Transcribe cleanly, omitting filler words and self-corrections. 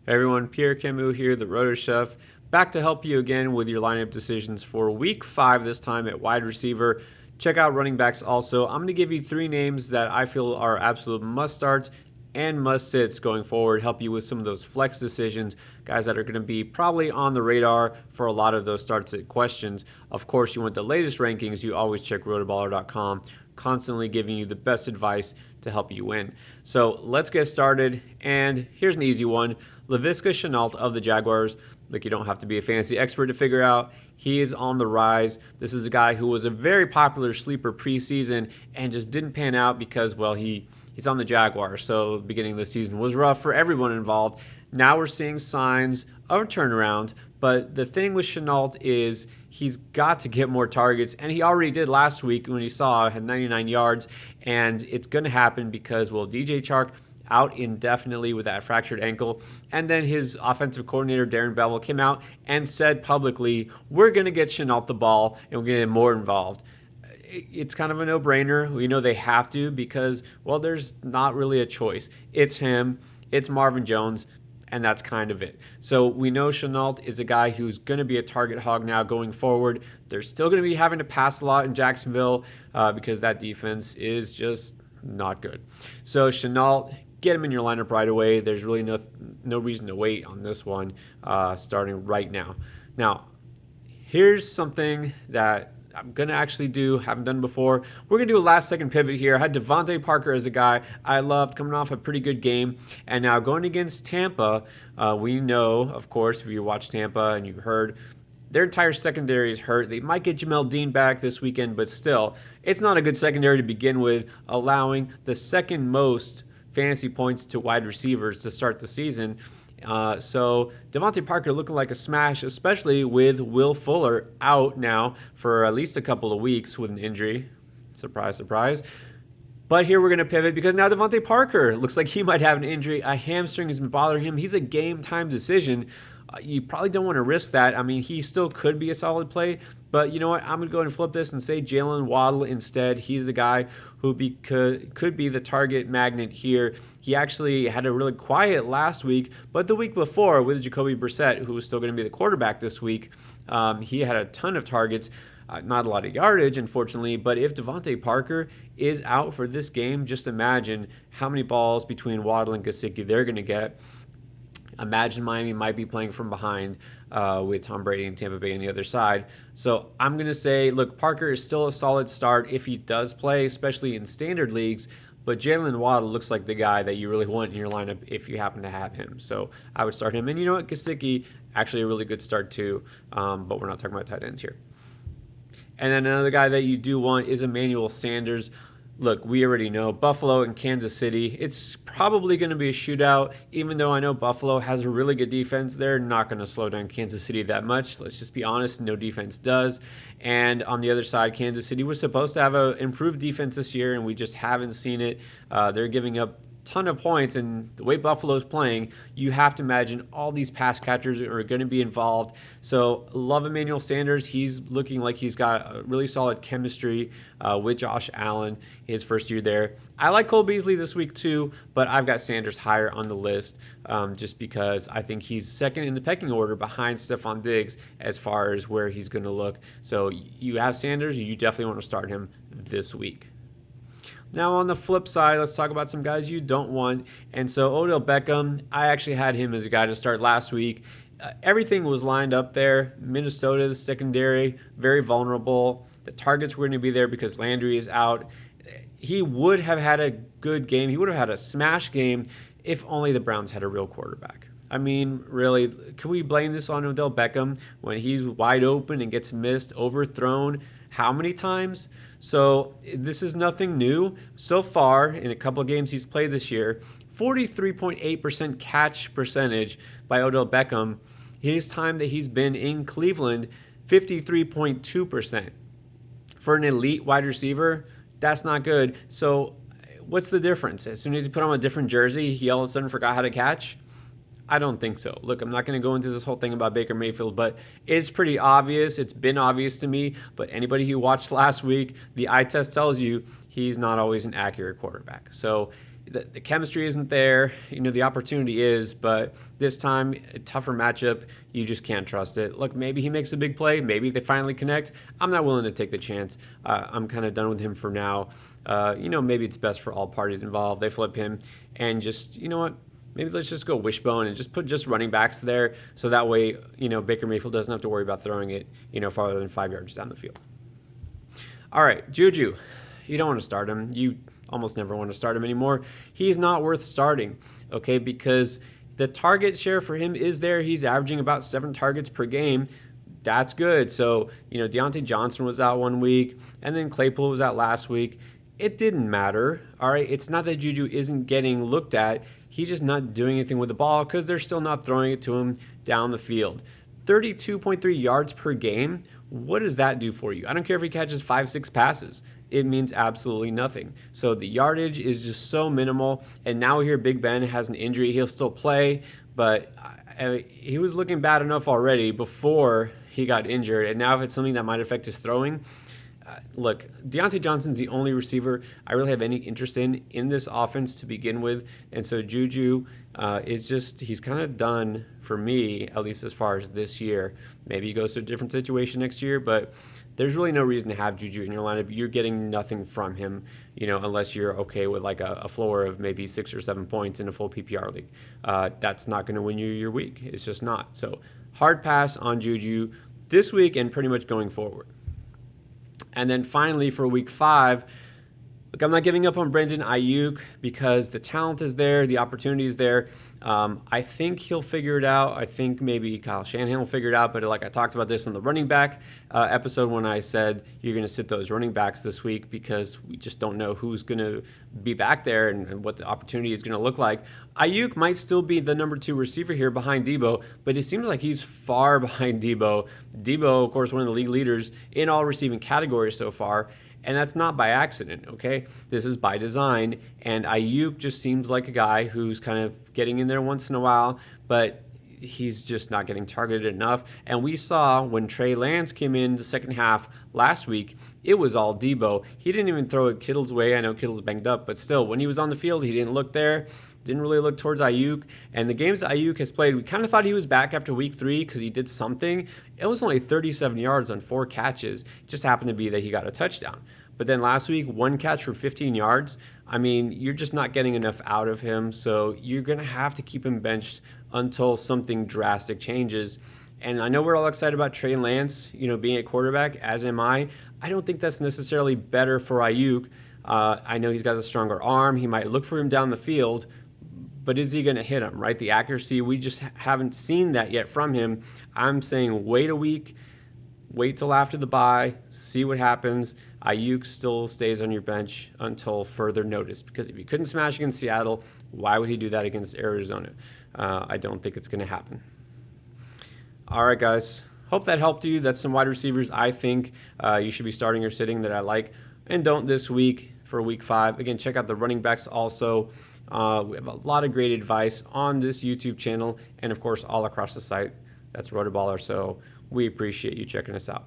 Hey everyone, Pierre Camus here, the Roto Chef, back to help you again with your lineup decisions for week 5 this time at wide receiver. Check out running backs also. I'm going to give you 3 names that I feel are absolute must starts and must sits going forward, help you with some of those flex decisions, guys that are going to be probably on the radar for a lot of those start sit questions. Of course, you want the latest rankings, you always check rotoballer.com, constantly giving you the best advice to help you win. So let's get started, and here's an easy one. Laviska Shenault of the Jaguars. Look, you don't have to be a fantasy expert to figure out. He is on the rise. This is a guy who was a very popular sleeper preseason and just didn't pan out because, well, he's on the Jaguars. So the beginning of the season was rough for everyone involved. Now we're seeing signs of a turnaround. But the thing with Shenault is he's got to get more targets, and he already did last week when you saw had 99 yards. And it's going to happen because, well, DJ Chark out indefinitely with that fractured ankle. And then his offensive coordinator, Darren Bevel, came out and said publicly, we're going to get Shenault the ball and we're going to get more involved. It's kind of a no-brainer. We know they have to because, well, there's not really a choice. It's him, it's Marvin Jones, and that's kind of it. So we know Shenault is a guy who's going to be a target hog now going forward. They're still going to be having to pass a lot in Jacksonville because that defense is just not good. So Shenault, get him in your lineup right away. There's really no reason to wait on this one starting right now. Now, here's something that I'm going to actually do, haven't done before. We're going to do a last-second pivot here. I had DeVante Parker as a guy I loved coming off a pretty good game. And now going against Tampa, we know, of course, if you watch Tampa and you've heard, their entire secondary is hurt. They might get Jamel Dean back this weekend, but still, it's not a good secondary to begin with, allowing the second most fantasy points to wide receivers to start the season. So DeVante Parker looking like a smash, especially with Will Fuller out now for at least a couple of weeks with an injury. Surprise, surprise. But here we're going to pivot because now DeVante Parker looks like he might have an injury. A hamstring has been bothering him. He's a game time decision. You probably don't want to risk that. I mean, he still could be a solid play, but you know what? I'm going to go ahead and flip this and say Jalen Waddle instead. He's the guy who could be the target magnet here. He actually had a really quiet last week, but the week before with Jacoby Brissett, who was still going to be the quarterback this week, he had a ton of targets. Not a lot of yardage, unfortunately, but if DeVante Parker is out for this game, just imagine how many balls between Waddle and Gesicki they're going to get. Imagine Miami might be playing from behind with Tom Brady and Tampa Bay on the other side. So I'm going to say, look, Parker is still a solid start if he does play, especially in standard leagues. But Jalen Waddle looks like the guy that you really want in your lineup if you happen to have him. So I would start him. And you know what? Gesicki, actually a really good start too. But we're not talking about tight ends here. And then another guy that you do want is Emmanuel Sanders. Look, we already know Buffalo and Kansas City. It's probably going to be a shootout, even though I know Buffalo has a really good defense. They're not going to slow down Kansas City that much. Let's just be honest, no defense does. And on the other side, Kansas City was supposed to have an improved defense this year, and we just haven't seen it. They're giving up ton of points, and the way Buffalo's playing, you have to imagine all these pass catchers are going to be involved. So love Emmanuel Sanders. He's looking like he's got a really solid chemistry with Josh Allen his first year there. I like Cole Beasley this week too, but I've got Sanders higher on the list just because I think he's second in the pecking order behind Stephon Diggs as far as where he's going to look. So you have Sanders, you definitely want to start him this week. Now on the flip side, let's talk about some guys you don't want. And so Odell Beckham, I actually had him as a guy to start last week. Everything was lined up there. Minnesota, the secondary, very vulnerable. The targets were going to be there because Landry is out. He would have had a good game. He would have had a smash game if only the Browns had a real quarterback. I mean, really, can we blame this on Odell Beckham when he's wide open and gets missed, overthrown how many times? So this is nothing new. So far, in a couple of games he's played this year, 43.8% catch percentage by Odell Beckham. His time that he's been in Cleveland, 53.2%. For an elite wide receiver, that's not good. So what's the difference? As soon as he put on a different jersey, he all of a sudden forgot how to catch? I don't think so. Look, I'm not going to go into this whole thing about Baker Mayfield, but it's pretty obvious. It's been obvious to me, but anybody who watched last week, the eye test tells you he's not always an accurate quarterback. So the chemistry isn't there. The opportunity is, but this time, a tougher matchup, you just can't trust it. Look, maybe he makes a big play. Maybe they finally connect. I'm not willing to take the chance. I'm kind of done with him for now. Maybe it's best for all parties involved. They flip him and just, you know what? Maybe let's just go wishbone and just put just running backs there. So that way, Baker Mayfield doesn't have to worry about throwing it, farther than 5 yards down the field. All right, JuJu. You don't want to start him. You almost never want to start him anymore. He's not worth starting, okay, because the target share for him is there. He's averaging about 7 targets per game. That's good. So, Deontay Johnson was out 1 week, and then Claypool was out last week. It didn't matter, all right? It's not that JuJu isn't getting looked at. He's just not doing anything with the ball because they're still not throwing it to him down the field. 32.3 yards per game. What does that do for you? I don't care if he catches 5-6 passes. It means absolutely nothing. So the yardage is just so minimal. And now we hear Big Ben has an injury. He'll still play, but he was looking bad enough already before he got injured. And now if it's something that might affect his throwing, look, Deontay Johnson's the only receiver I really have any interest in this offense to begin with. And so JuJu he's kind of done for me, at least as far as this year. Maybe he goes to a different situation next year, but there's really no reason to have JuJu in your lineup. You're getting nothing from him, unless you're okay with like a floor of maybe 6 or 7 points in a full PPR league. That's not going to win you your week. It's just not. So hard pass on JuJu this week and pretty much going forward. And then finally for week 5, look, I'm not giving up on Brandon Aiyuk because the talent is there, the opportunity is there. I think he'll figure it out. I think maybe Kyle Shanahan will figure it out. But like I talked about this on the running back episode when I said you're going to sit those running backs this week because we just don't know who's going to be back there and what the opportunity is going to look like. Aiyuk might still be the number 2 receiver here behind Debo, but it seems like he's far behind Debo. Debo, of course, one of the league leaders in all receiving categories so far. And that's not by accident, okay? This is by design. And Aiyuk just seems like a guy who's kind of getting in there once in a while, but he's just not getting targeted enough. And we saw when Trey Lance came in the second half last week, it was all Debo. He didn't even throw it Kittle's way. I know Kittle's banged up, but still, when he was on the field, he didn't look there. Didn't really look towards Aiyuk. And the games that Aiyuk has played, we kind of thought he was back after week 3 because he did something. It was only 37 yards on 4 catches. It just happened to be that he got a touchdown. But then last week, 1 catch for 15 yards. I mean, you're just not getting enough out of him. So you're going to have to keep him benched until something drastic changes. And I know we're all excited about Trey Lance, being a quarterback, as am I. I don't think that's necessarily better for Aiyuk. I know he's got a stronger arm. He might look for him down the field. But is he going to hit him, right? The accuracy, we just haven't seen that yet from him. I'm saying wait a week, wait till after the bye, see what happens. Aiyuk still stays on your bench until further notice, because if he couldn't smash against Seattle, why would he do that against Arizona? I don't think it's going to happen. All right, guys. Hope that helped you. That's some wide receivers I think you should be starting or sitting that I like and don't this week for week 5. Again, check out the running backs also. We have a lot of great advice on this YouTube channel and, of course, all across the site. That's RotoBaller, so we appreciate you checking us out.